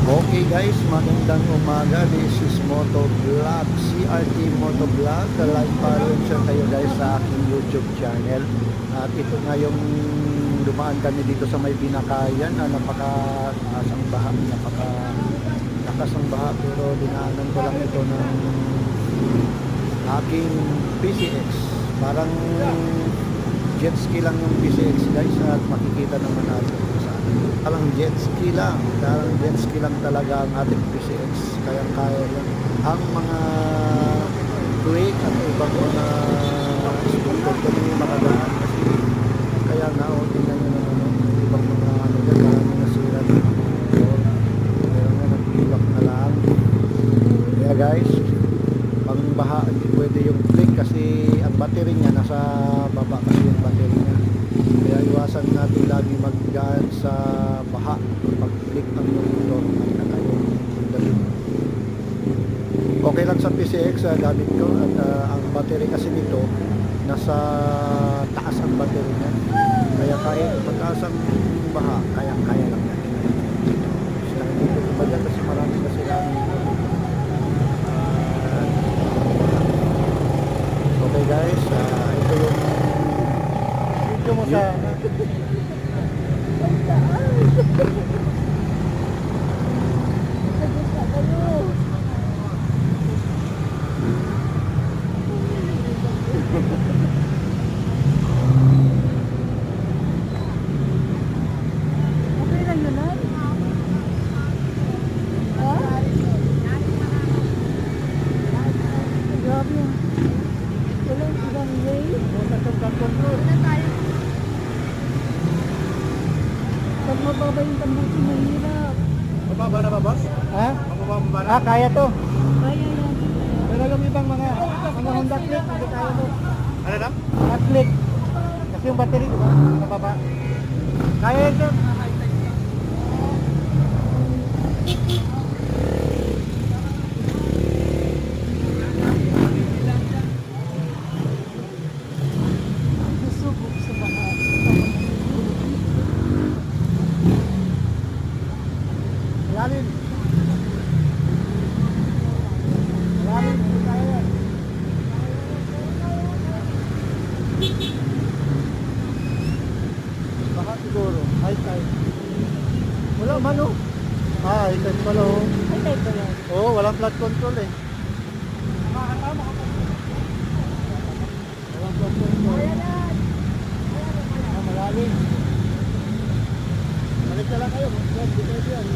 Okay guys, magandang umaga. This is Motovlog, CRT Motovlog. Like follow siya kayo guys sa aking YouTube channel. At ito nga yung dumaan kami dito sa may Binakayan na napaka-lakas ang baha, napaka-lakas ang baha, pero dinaanan ko lang ito ng aking PCX. Parang jet ski lang yung PCX guys, at makikita naman natin sa atin. Parang jet ski lang talaga ang ating PCX, kaya yan ang mga quick at ibang mga scooter ko yung makadaan, kasi kaya nga tingnan nyo naman ibang mga ano dyan, marami nasira ng mga motor, kaya nga nag-ilak na lang. Kaya guys, pang baha hindi pwede yung click kasi ang battery niya nasa baba, kasi yung battery niya, kaya iwasan natin lagi maggaan sa baha pag click ang motor. Okay lang sa PCX gamit ko, at ang battery kasi nito nasa taas ang battery niya, kaya kahit mataas ang baha kaya lang yan. Dito ba dyan kasi marami kasi namin. Okay guys, ito yung video mo sa okay lang yun ah. Grabe yun. Walang ibang way. Pag mababa yung tambusin, mahirap. Mababa na ba, boss? ha? Mababa na? Kaya to. Kaya yan. Pero yung ibang mga Honda Click, hindi kaya to. Ano na? At click. Kasi yung battery, di ba? Nababa. Kaya ito. Susubok sa baha. Malalim. Malalim. Hindi kaya yan. Baka siguro. High tide. Wala man oh. High tide pala oh. Ay, type ba yan? Oo, walang flood control eh. Walang flood control. Malalim. Balik na lang kayo. Dito yan.